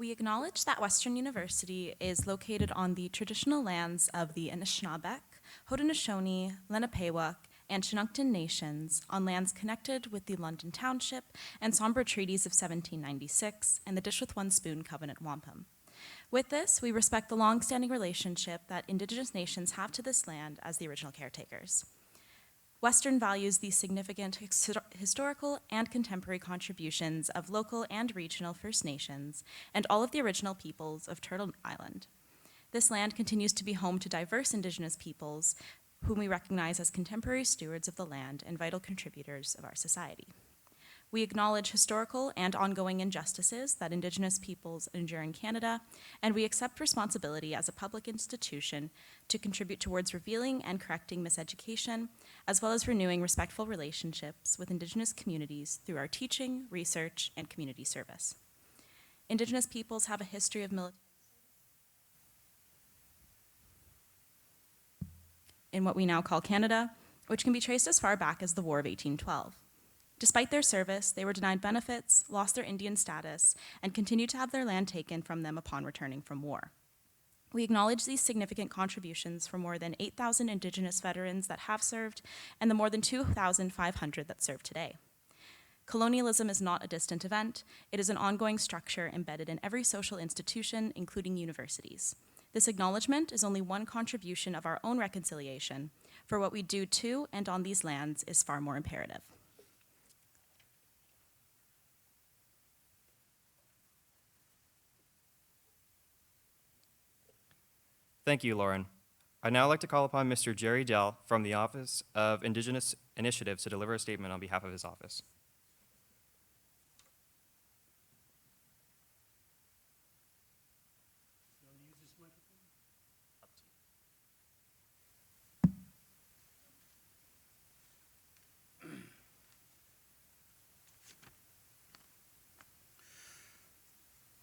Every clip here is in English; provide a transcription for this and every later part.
We acknowledge that Western University is located on the traditional lands of the Anishinaabeg, Haudenosaunee, Lenapehoik, and Chinooktun nations on lands connected with the London Township and Sombra Treaties of 1796 and the Dish with One Spoon Covenant Wampum. With this, we respect the long-standing relationship that Indigenous nations have to this land as the original caretakers. Western values the significant historical and contemporary contributions of local and regional First Nations and all of the original peoples of Turtle Island. This land continues to be home to diverse Indigenous peoples whom we recognize as contemporary stewards of the land and vital contributors of our society. We acknowledge historical and ongoing injustices that Indigenous peoples endure in Canada, and we accept responsibility as a public institution to contribute towards revealing and correcting miseducation, as well as renewing respectful relationships with Indigenous communities through our teaching, research, and community service. Indigenous peoples have a history of military in what we now call Canada, which can be traced as far back as the War of 1812. Despite their service, they were denied benefits, lost their Indian status, and continued to have their land taken from them upon returning from war. We acknowledge these significant contributions for more than 8,000 Indigenous veterans that have served and the more than 2,500 that serve today. Colonialism is not a distant event. It is an ongoing structure embedded in every social institution, including universities. This acknowledgement is only one contribution of our own reconciliation, for what we do to and on these lands is far more imperative. Thank you, Lauren. I'd now like to call upon Mr. Jerry Dell from the Office of Indigenous Initiatives to deliver a statement on behalf of his office.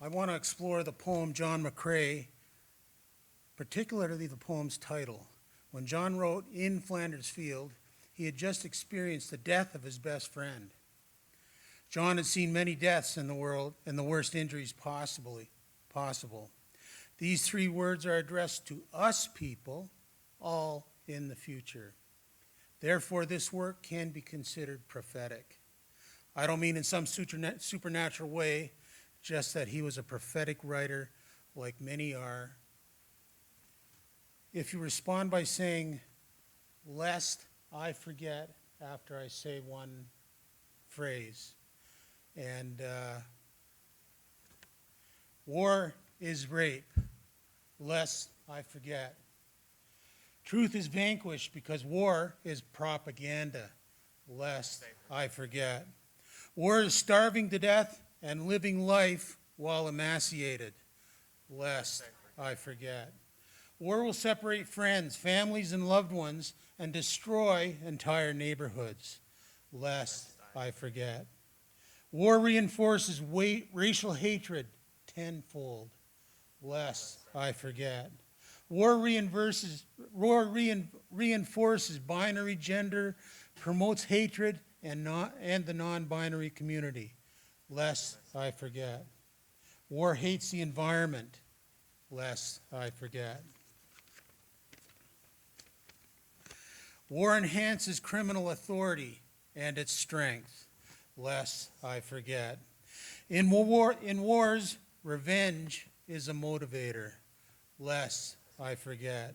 I want to explore the poem John McCrae, particularly the poem's title. When John wrote In Flanders Field, he had just experienced the death of his best friend. John had seen many deaths in the world and the worst injuries possible. These three words are addressed to us people, all in the future. Therefore, this work can be considered prophetic. I don't mean in some supernatural way, just that he was a prophetic writer like many are. If you respond by saying, lest I forget, after I say one phrase, and war is rape, lest I forget. Truth is vanquished because war is propaganda, lest I forget. War is starving to death and living life while emaciated, lest I forget. War will separate friends, families, and loved ones and destroy entire neighborhoods, lest I forget. War reinforces racial hatred tenfold, lest I forget. War reinforces binary gender, promotes hatred and the non-binary community, lest I forget. War hates the environment, lest I forget. War enhances criminal authority and its strength, lest I forget. In wars, revenge is a motivator, lest I forget.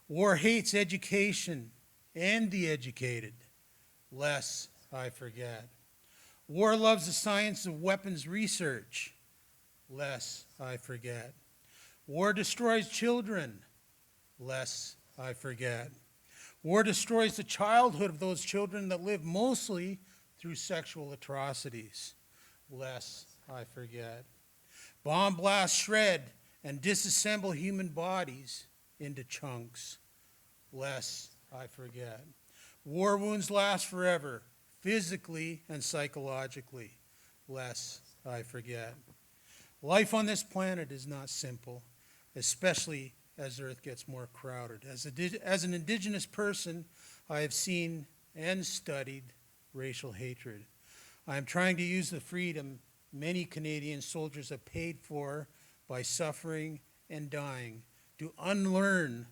War hates education and the educated, lest I forget. War loves the science of weapons research, lest I forget. War destroys children, lest I forget. War destroys the childhood of those children that live mostly through sexual atrocities, lest I forget. Bomb blasts shred and disassemble human bodies into chunks, lest I forget. War wounds last forever, physically and psychologically, lest I forget. Life on this planet is not simple, especially as Earth gets more crowded. As an Indigenous person, I have seen and studied racial hatred. I am trying to use the freedom many Canadian soldiers have paid for by suffering and dying to unlearn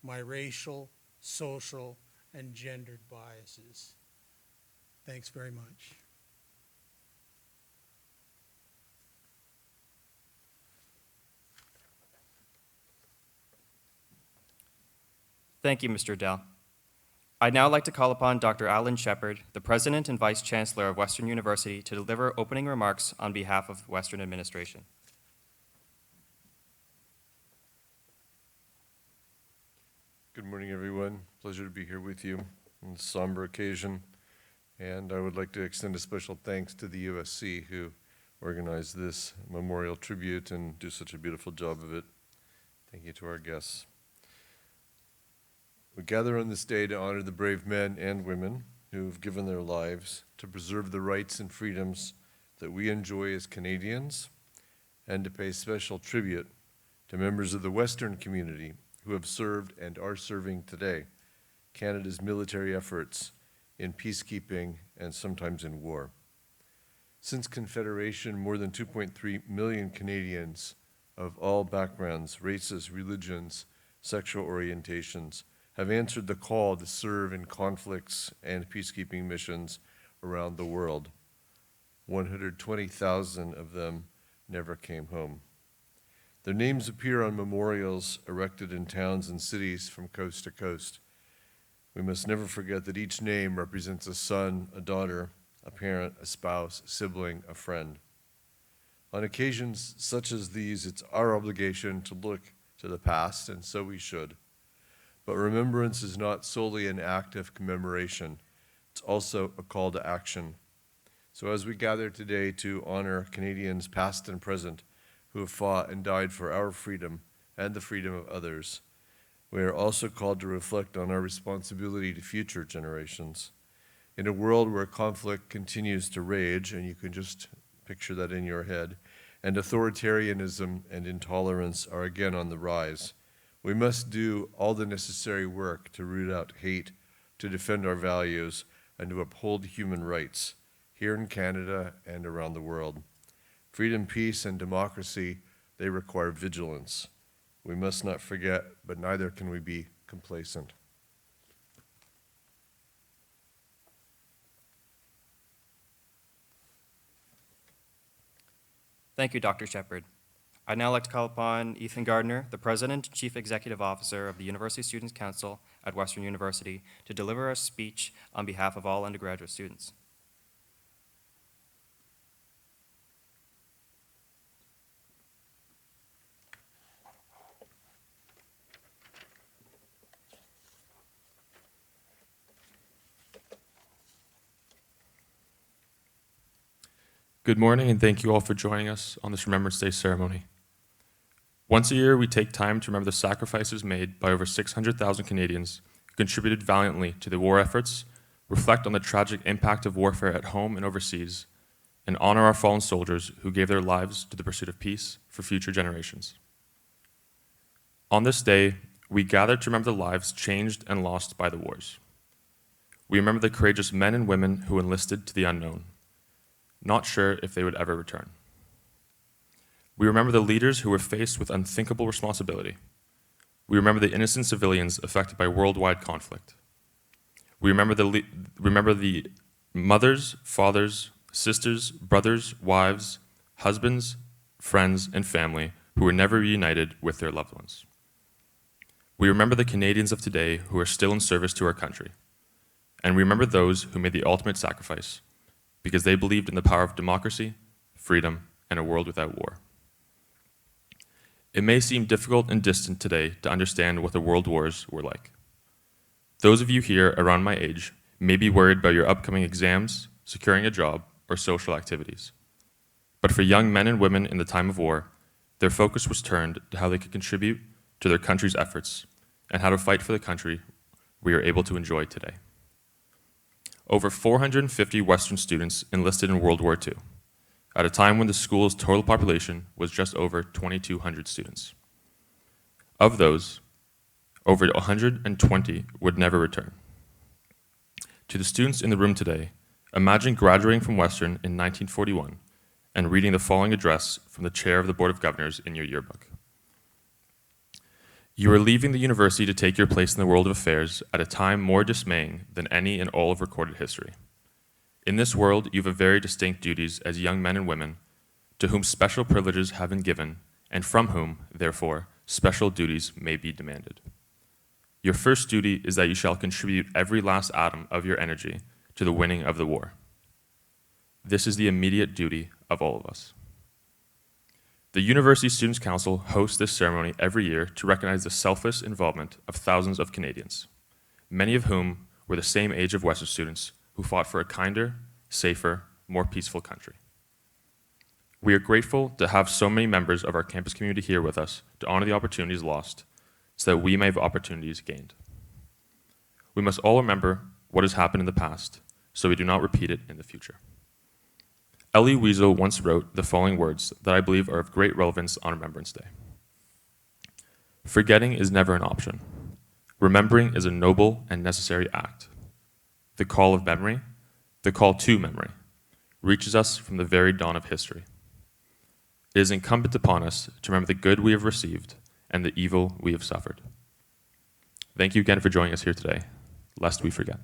my racial, social, and gendered biases. Thanks very much. Thank you, Mr. Dell. I'd now like to call upon Dr. Alan Shepard, the President and Vice Chancellor of Western University, to deliver opening remarks on behalf of Western administration. Good morning, everyone. Pleasure to be here with you on this somber occasion. And I would like to extend a special thanks to the USC who organized this memorial tribute and do such a beautiful job of it. Thank you to our guests. We gather on this day to honor the brave men and women who have given their lives to preserve the rights and freedoms that we enjoy as Canadians, and to pay special tribute to members of the Western community who have served and are serving today Canada's military efforts in peacekeeping and sometimes in war. Since Confederation, more than 2.3 million Canadians of all backgrounds, races, religions, sexual orientations have answered the call to serve in conflicts and peacekeeping missions around the world. 120,000 of them never came home. Their names appear on memorials erected in towns and cities from coast to coast. We must never forget that each name represents a son, a daughter, a parent, a spouse, a sibling, a friend. On occasions such as these, it's our obligation to look to the past, and so we should. But remembrance is not solely an act of commemoration. It's also a call to action. So as we gather today to honor Canadians past and present who have fought and died for our freedom and the freedom of others, we are also called to reflect on our responsibility to future generations. In a world where conflict continues to rage, and you can just picture that in your head, and authoritarianism and intolerance are again on the rise, we must do all the necessary work to root out hate, to defend our values, and to uphold human rights here in Canada and around the world. Freedom, peace, and democracy, they require vigilance. We must not forget, but neither can we be complacent. Thank you, Dr. Shepard. I'd now like to call upon Ethan Gardner, the President and Chief Executive Officer of the University Students' Council at Western University, to deliver a speech on behalf of all undergraduate students. Good morning, and thank you all for joining us on this Remembrance Day ceremony. Once a year, we take time to remember the sacrifices made by over 600,000 Canadians who contributed valiantly to the war efforts, reflect on the tragic impact of warfare at home and overseas, and honor our fallen soldiers who gave their lives to the pursuit of peace for future generations. On this day, we gather to remember the lives changed and lost by the wars. We remember the courageous men and women who enlisted to the unknown, not sure if they would ever return. We remember the leaders who were faced with unthinkable responsibility. We remember the innocent civilians affected by worldwide conflict. We remember the mothers, fathers, sisters, brothers, wives, husbands, friends, and family who were never reunited with their loved ones. We remember the Canadians of today who are still in service to our country. And we remember those who made the ultimate sacrifice because they believed in the power of democracy, freedom, and a world without war. It may seem difficult and distant today to understand what the world wars were like. Those of you here around my age may be worried about your upcoming exams, securing a job, or social activities. But for young men and women in the time of war, their focus was turned to how they could contribute to their country's efforts and how to fight for the country we are able to enjoy today. Over 450 Western students enlisted in World War II, at a time when the school's total population was just over 2,200 students. Of those, over 120 would never return. To the students in the room today, imagine graduating from Western in 1941 and reading the following address from the chair of the Board of Governors in your yearbook. You are leaving the university to take your place in the world of affairs at a time more dismaying than any in all of recorded history. In this world, you have very distinct duties as young men and women to whom special privileges have been given and from whom, therefore, special duties may be demanded. Your first duty is that you shall contribute every last atom of your energy to the winning of the war. This is the immediate duty of all of us. The University Students' Council hosts this ceremony every year to recognize the selfless involvement of thousands of Canadians, many of whom were the same age of Western students who fought for a kinder, safer, more peaceful country. We are grateful to have so many members of our campus community here with us to honor the opportunities lost so that we may have opportunities gained. We must all remember what has happened in the past so we do not repeat it in the future. Elie Wiesel once wrote the following words that I believe are of great relevance on Remembrance Day. Forgetting is never an option. Remembering is a noble and necessary act. The call of memory, the call to memory, reaches us from the very dawn of history. It is incumbent upon us to remember the good we have received and the evil we have suffered. Thank you again for joining us here today, lest we forget.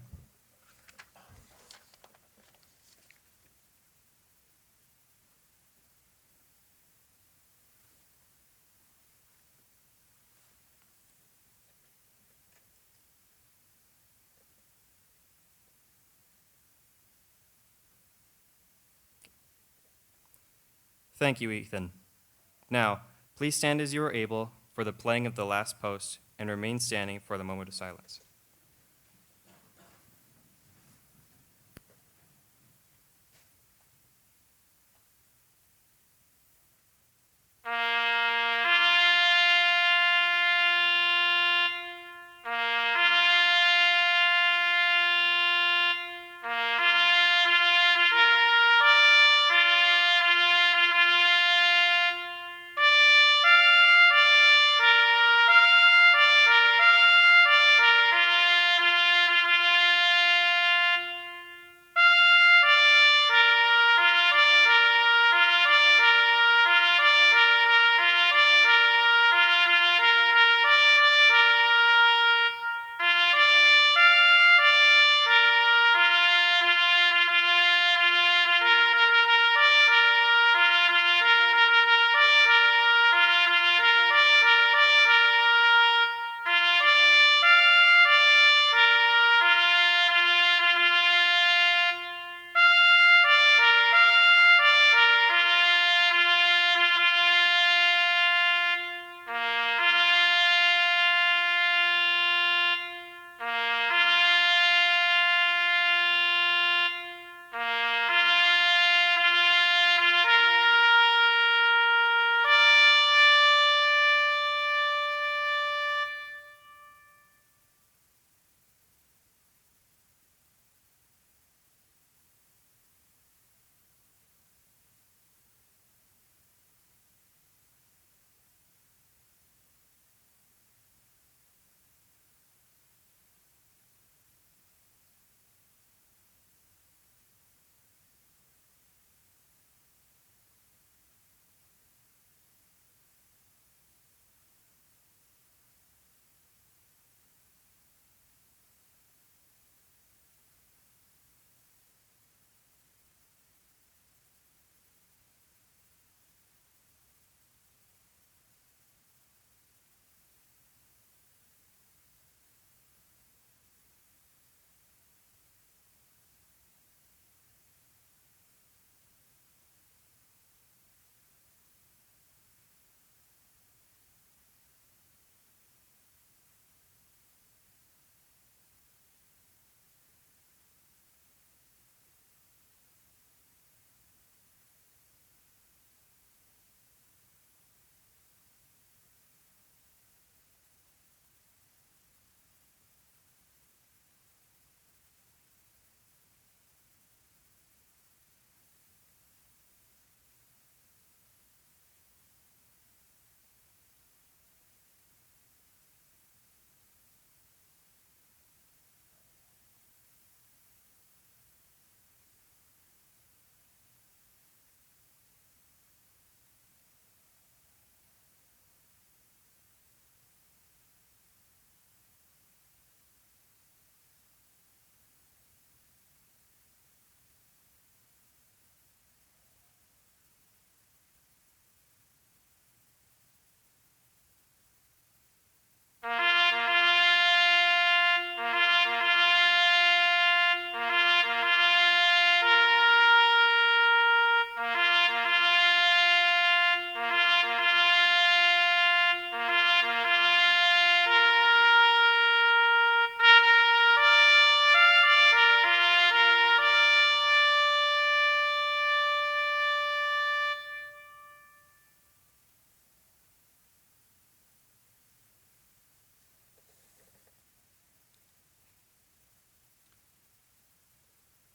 Thank you, Ethan. Now, please stand as you are able for the playing of the last post and remain standing for the moment of silence.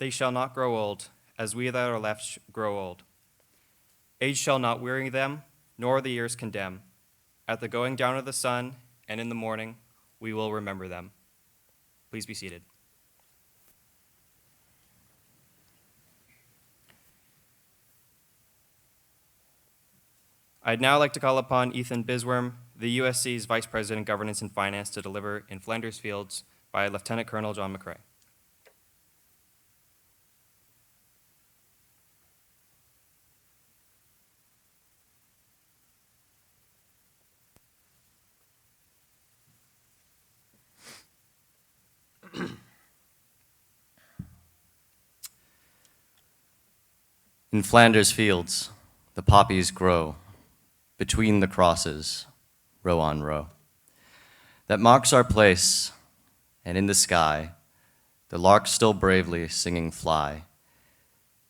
they shall not grow old, as we that are left grow old. Age shall not weary them, nor the years condemn. At the going down of the sun, and in the morning, we will remember them. Please be seated. I'd now like to call upon Ethan Bisworm, the USC's Vice President, Governance and Finance, to deliver In Flanders Fields by Lieutenant Colonel John McCrae. In Flanders fields, the poppies grow between the crosses, row on row. That marks our place, and in the sky, the larks still bravely singing fly,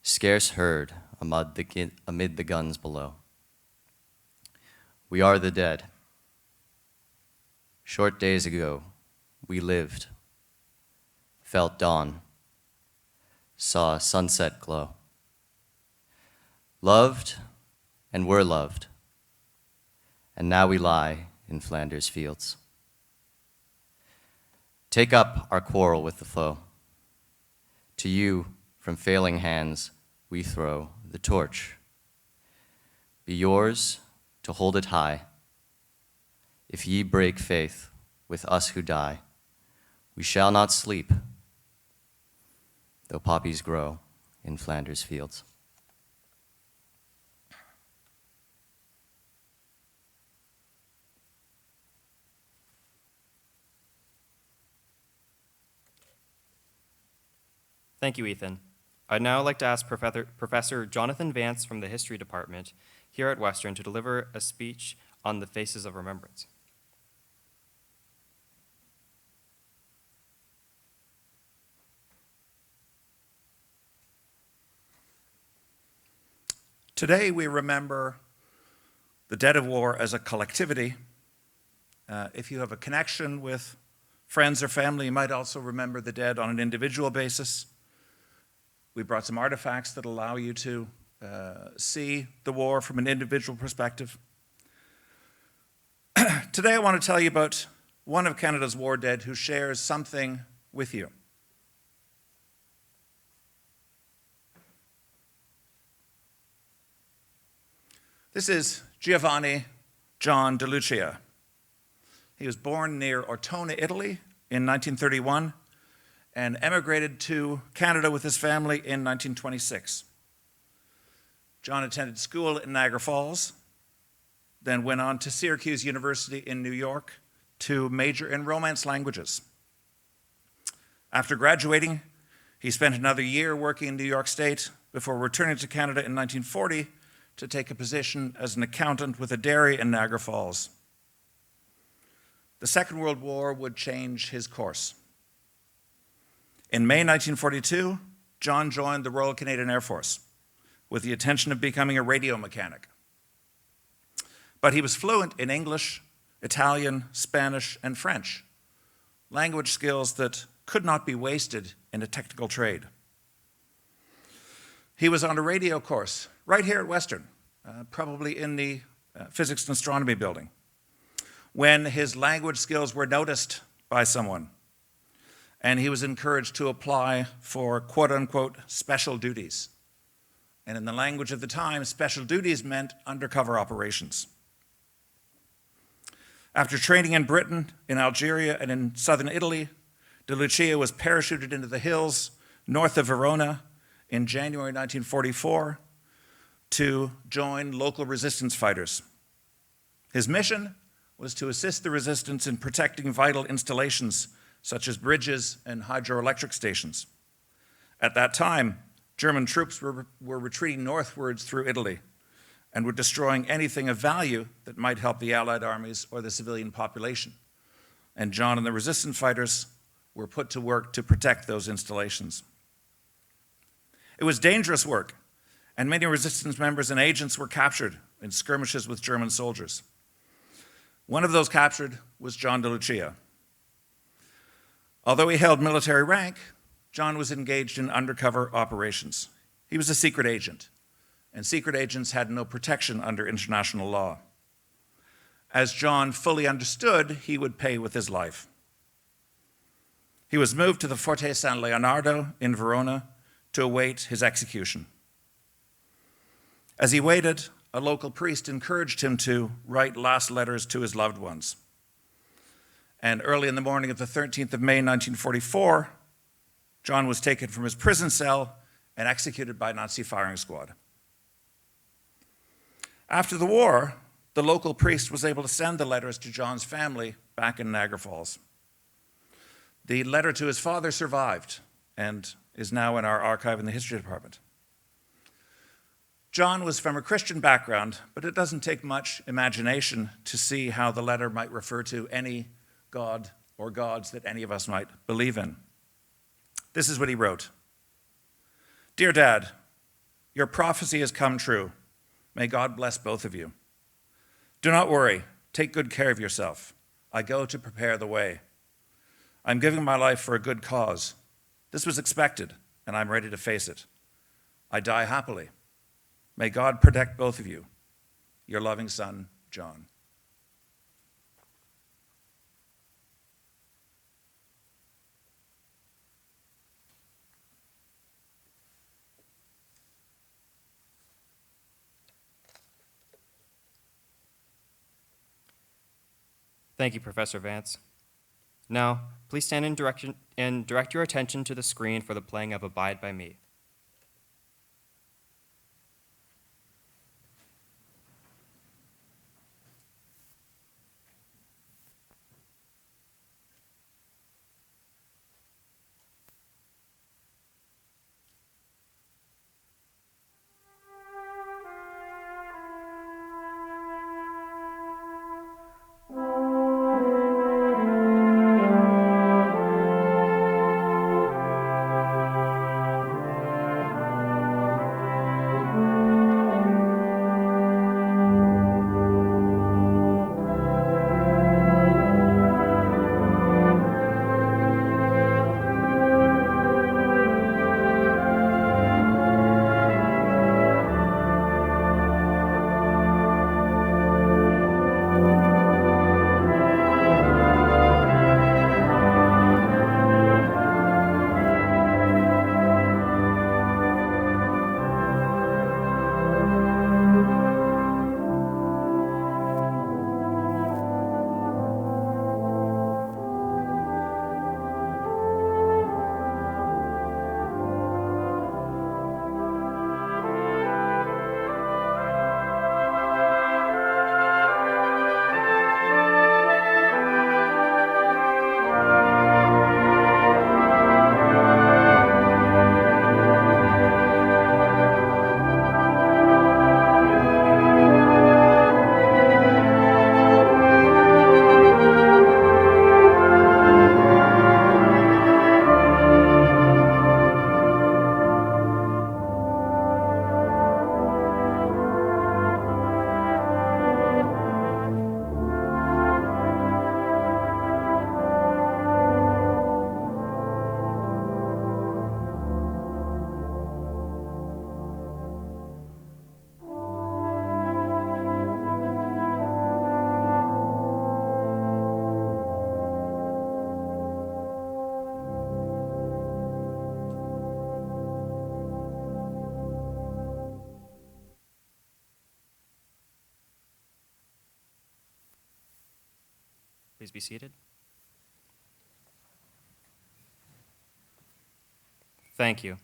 scarce heard amid the guns below. We are the dead. Short days ago, we lived, felt dawn, saw a sunset glow. Loved and were loved, and now we lie in Flanders fields. Take up our quarrel with the foe. To you, from failing hands, we throw the torch. Be yours to hold it high. If ye break faith with us who die, we shall not sleep, though poppies grow in Flanders fields. Thank you, Ethan. I'd now like to ask Professor Jonathan Vance from the History Department here at Western to deliver a speech on the Faces of Remembrance. Today we remember the dead of war as a collectivity. If you have a connection with friends or family, you might also remember the dead on an individual basis. We brought some artifacts that allow you to see the war from an individual perspective. Today I want to tell you about one of Canada's war dead who shares something with you. This is Giovanni John De Lucia. He was born near Ortona, Italy in 1931 and emigrated to Canada with his family in 1926. John attended school in Niagara Falls, then went on to Syracuse University in New York to major in Romance languages. After graduating, he spent another year working in New York State before returning to Canada in 1940 to take a position as an accountant with a dairy in Niagara Falls. The Second World War would change his course. In May 1942, John joined the Royal Canadian Air Force with the intention of becoming a radio mechanic. But he was fluent in English, Italian, Spanish, and French, language skills that could not be wasted in a technical trade. He was on a radio course right here at Western, probably in the Physics and Astronomy building, when his language skills were noticed by someone, and he was encouraged to apply for quote-unquote special duties. And in the language of the time, special duties meant undercover operations. After training in Britain, in Algeria, and in southern Italy, De Lucia was parachuted into the hills north of Verona in January 1944 to join local resistance fighters. His mission was to assist the resistance in protecting vital installations such as bridges and hydroelectric stations. At that time, German troops were retreating northwards through Italy and were destroying anything of value that might help the Allied armies or the civilian population. And John and the resistance fighters were put to work to protect those installations. It was dangerous work, and many resistance members and agents were captured in skirmishes with German soldiers. One of those captured was John De Lucia. Although he held military rank, John was engaged in undercover operations. He was a secret agent, and secret agents had no protection under international law. As John fully understood, he would pay with his life. He was moved to the Forte San Leonardo in Verona to await his execution. As he waited, a local priest encouraged him to write last letters to his loved ones. And early in the morning of the 13th of May, 1944, John was taken from his prison cell and executed by a Nazi firing squad. After the war, the local priest was able to send the letters to John's family back in Niagara Falls. The letter to his father survived and is now in our archive in the History Department. John was from a Christian background, but it doesn't take much imagination to see how the letter might refer to any god or gods that any of us might believe in. This is what he wrote. Dear Dad, your prophecy has come true. May God bless both of you. Do not worry. Take good care of yourself. I go to prepare the way. I'm giving my life for a good cause. This was expected, and I'm ready to face it. I die happily. May God protect both of you. Your loving son, John. Thank you, Professor Vance. Now, please stand and direct your attention to the screen for the playing of Abide by Me. Please be seated. Thank you.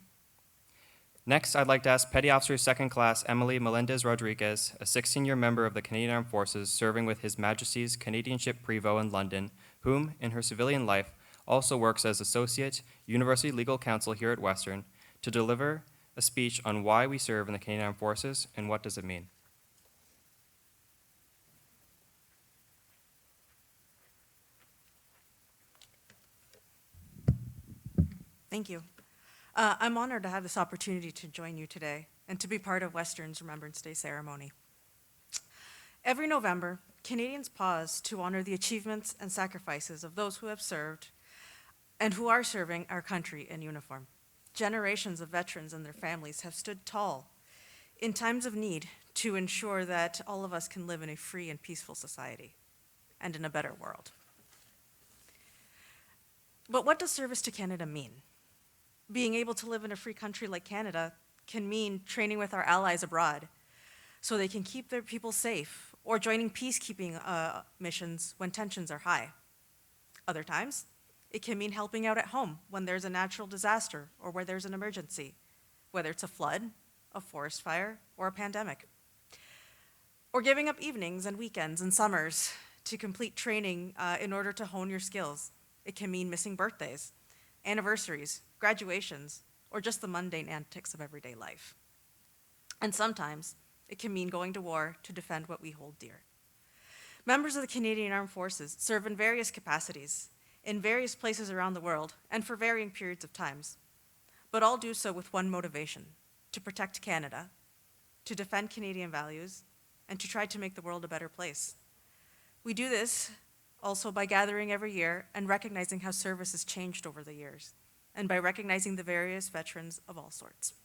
Next, I'd like to ask Petty Officer Second Class Emily Melendez Rodriguez, a 16-year member of the Canadian Armed Forces serving with His Majesty's Canadian Ship Prevost in London, whom, in her civilian life, also works as Associate University Legal Counsel here at Western, to deliver a speech on why we serve in the Canadian Armed Forces and what does it mean. Thank you. I'm honored to have this opportunity to join you today and to be part of Western's Remembrance Day ceremony. Every November, Canadians pause to honor the achievements and sacrifices of those who have served and who are serving our country in uniform. Generations of veterans and their families have stood tall in times of need to ensure that all of us can live in a free and peaceful society and in a better world. But what does service to Canada mean? Being able to live in a free country like Canada can mean training with our allies abroad so they can keep their people safe, or joining peacekeeping missions when tensions are high. Other times, it can mean helping out at home when there's a natural disaster or where there's an emergency, whether it's a flood, a forest fire, or a pandemic. Or giving up evenings and weekends and summers to complete training in order to hone your skills. It can mean missing birthdays, anniversaries, graduations, or just the mundane antics of everyday life. And sometimes, it can mean going to war to defend what we hold dear. Members of the Canadian Armed Forces serve in various capacities, in various places around the world, and for varying periods of times, but all do so with one motivation: to protect Canada, to defend Canadian values, and to try to make the world a better place. We do this also by gathering every year and recognizing how service has changed over the years, and by recognizing the various veterans of all sorts.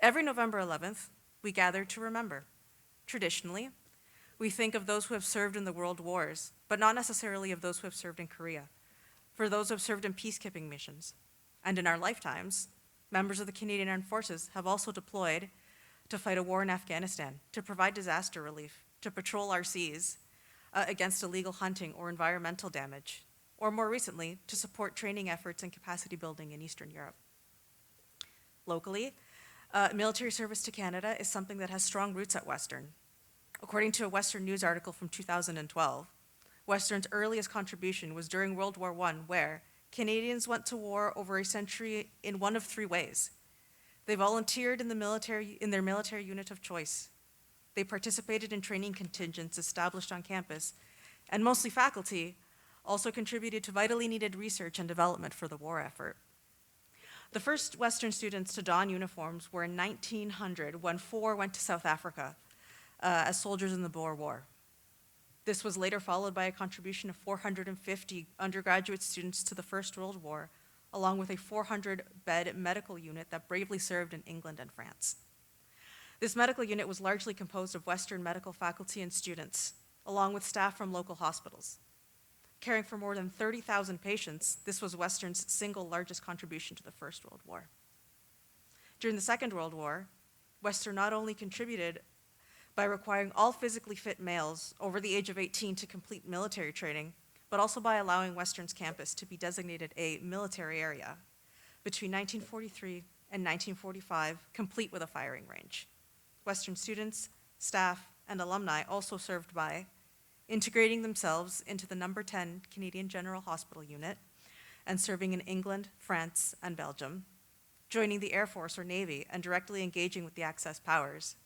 Every November 11th, we gather to remember. Traditionally, we think of those who have served in the world wars, but not necessarily of those who have served in Korea, for those who have served in peacekeeping missions. And in our lifetimes, members of the Canadian Armed Forces have also deployed to fight a war in Afghanistan, to provide disaster relief, to patrol our seas against illegal hunting or environmental damage, or more recently, to support training efforts and capacity building in Eastern Europe. Locally, military service to Canada is something that has strong roots at Western. According to a Western News article from 2012, Western's earliest contribution was during World War I, where Canadians went to war over a century in one of three ways. They volunteered in their military unit of choice. They participated in training contingents established on campus, and mostly faculty also contributed to vitally needed research and development for the war effort. The first Western students to don uniforms were in 1900, when 4 went to South Africa as soldiers in the Boer War. This was later followed by a contribution of 450 undergraduate students to the First World War, along with a 400-bed medical unit that bravely served in England and France. This medical unit was largely composed of Western medical faculty and students, along with staff from local hospitals. Caring for more than 30,000 patients, this was Western's single largest contribution to the First World War. During the Second World War, Western not only contributed by requiring all physically fit males over the age of 18 to complete military training, but also by allowing Western's campus to be designated a military area between 1943 and 1945, complete with a firing range. Western students, staff, and alumni also served by integrating themselves into the number 10 Canadian General Hospital Unit and serving in England, France, and Belgium, joining the Air Force or Navy and directly engaging with the Axis powers,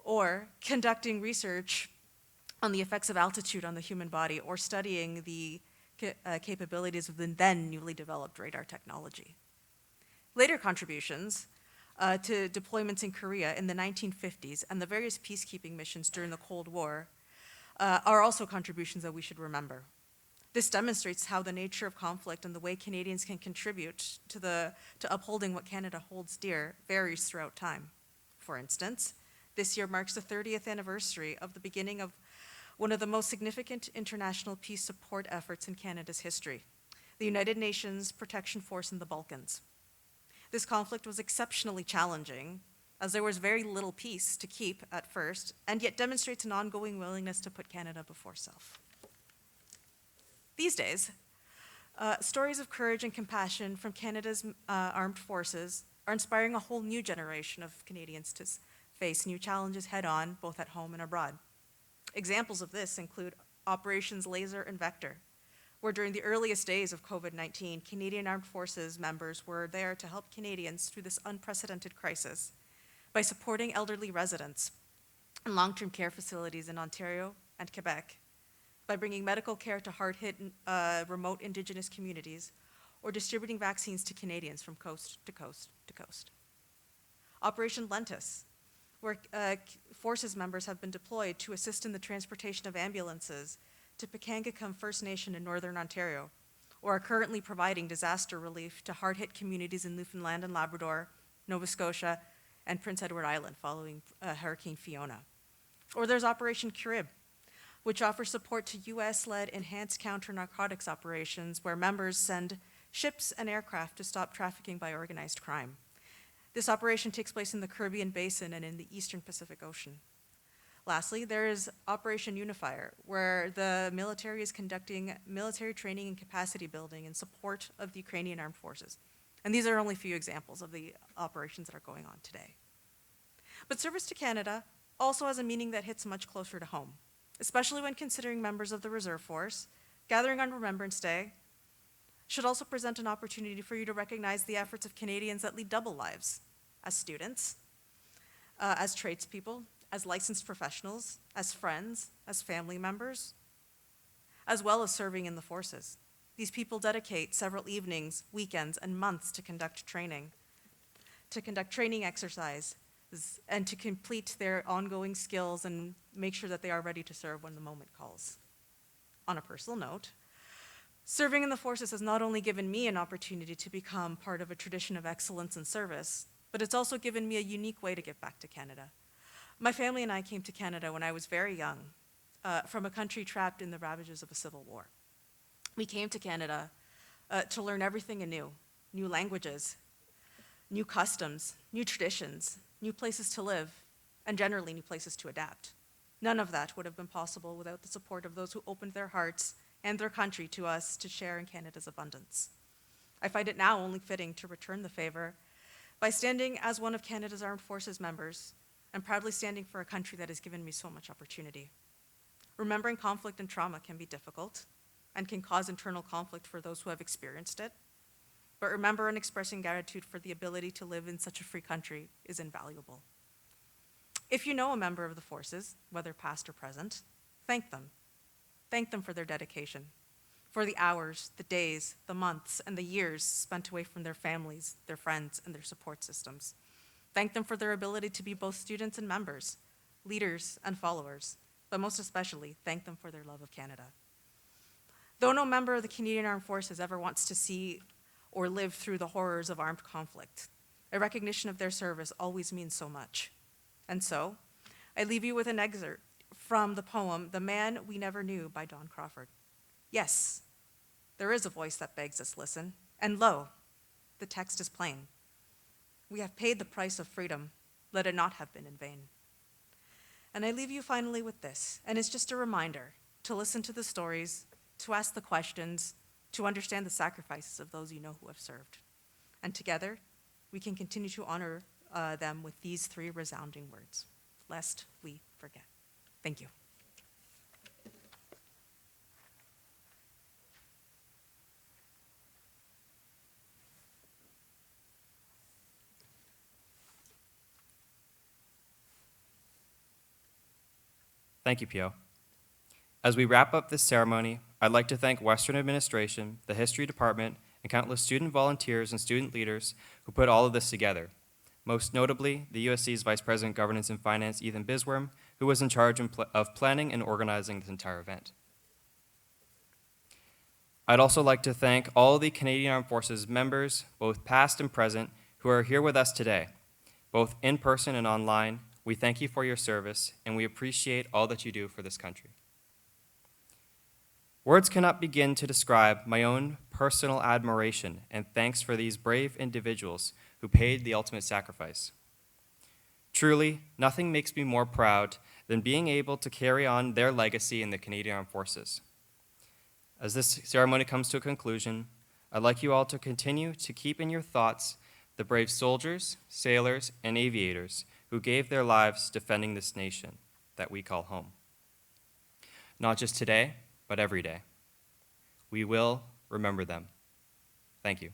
or conducting research on the effects of altitude on the human body, or studying the capabilities of the then newly developed radar technology. Later contributions to deployments in Korea in the 1950s and the various peacekeeping missions during the Cold War are also contributions that we should remember. This demonstrates how the nature of conflict and the way Canadians can contribute to upholding what Canada holds dear varies throughout time. For instance, this year marks the 30th anniversary of the beginning of one of the most significant international peace support efforts in Canada's history, the United Nations Protection Force in the Balkans. This conflict was exceptionally challenging, as there was very little peace to keep at first, and yet demonstrates an ongoing willingness to put Canada before self. These days, stories of courage and compassion from Canada's armed forces are inspiring a whole new generation of Canadians to face new challenges head-on, both at home and abroad. Examples of this include Operations Laser and Vector, where during the earliest days of COVID-19, Canadian Armed Forces members were there to help Canadians through this unprecedented crisis by supporting elderly residents in long-term care facilities in Ontario and Quebec, by bringing medical care to hard-hit remote Indigenous communities, or distributing vaccines to Canadians from coast to coast to coast. Operation Lentus, where forces members have been deployed to assist in the transportation of ambulances to Pekangacum First Nation in Northern Ontario, or are currently providing disaster relief to hard-hit communities in Newfoundland and Labrador, Nova Scotia, and Prince Edward Island following Hurricane Fiona. Or there's Operation Carib, which offers support to US-led enhanced counter-narcotics operations where members send ships and aircraft to stop trafficking by organized crime. This operation takes place in the Caribbean Basin and in the Eastern Pacific Ocean. Lastly, there is Operation Unifier, where the military is conducting military training and capacity building in support of the Ukrainian Armed Forces. And these are only a few examples of the operations that are going on today. But service to Canada also has a meaning that hits much closer to home, especially when considering members of the Reserve Force. Gathering on Remembrance Day should also present an opportunity for you to recognize the efforts of Canadians that lead double lives, as students, as tradespeople, as licensed professionals, as friends, as family members, as well as serving in the forces. These people dedicate several evenings, weekends, and months to conduct training exercise, and to complete their ongoing skills and make sure that they are ready to serve when the moment calls. On a personal note, serving in the forces has not only given me an opportunity to become part of a tradition of excellence and service, but it's also given me a unique way to give back to Canada. My family and I came to Canada when I was very young, from a country trapped in the ravages of a civil war. We came to Canada to learn everything anew, new languages, new customs, new traditions, new places to live, and generally new places to adapt. None of that would have been possible without the support of those who opened their hearts and their country to us to share in Canada's abundance. I find it now only fitting to return the favor by standing as one of Canada's Armed Forces members and proudly standing for a country that has given me so much opportunity. Remembering conflict and trauma can be difficult and can cause internal conflict for those who have experienced it, but remember and expressing gratitude for the ability to live in such a free country is invaluable. If you know a member of the forces, whether past or present, thank them. Thank them for their dedication, for the hours, the days, the months, and the years spent away from their families, their friends, and their support systems. Thank them for their ability to be both students and members, leaders and followers, but most especially, thank them for their love of Canada. Though no member of the Canadian Armed Forces ever wants to see or live through the horrors of armed conflict, a recognition of their service always means so much. And so, I leave you with an excerpt from the poem, "The Man We Never Knew" by Dawn Crawford. Yes, there is a voice that begs us listen, and lo, the text is plain. We have paid the price of freedom, let it not have been in vain. And I leave you finally with this, and it's just a reminder to listen to the stories, to ask the questions, to understand the sacrifices of those you know who have served. And together, we can continue to honor them with these three resounding words, lest we forget. Thank you. Thank you, Pio. As we wrap up this ceremony, I'd like to thank Western Administration, the History Department, and countless student volunteers and student leaders who put all of this together. Most notably, the USC's Vice President Governance and Finance, Ethan Bisworm, who was in charge of planning and organizing this entire event. I'd also like to thank all the Canadian Armed Forces members, both past and present, who are here with us today, both in person and online. We thank you for your service, and we appreciate all that you do for this country. Words cannot begin to describe my own personal admiration and thanks for these brave individuals who paid the ultimate sacrifice. Truly, nothing makes me more proud than being able to carry on their legacy in the Canadian Armed Forces. As this ceremony comes to a conclusion, I'd like you all to continue to keep in your thoughts the brave soldiers, sailors, and aviators who gave their lives defending this nation that we call home. Not just today, but every day. We will remember them. Thank you.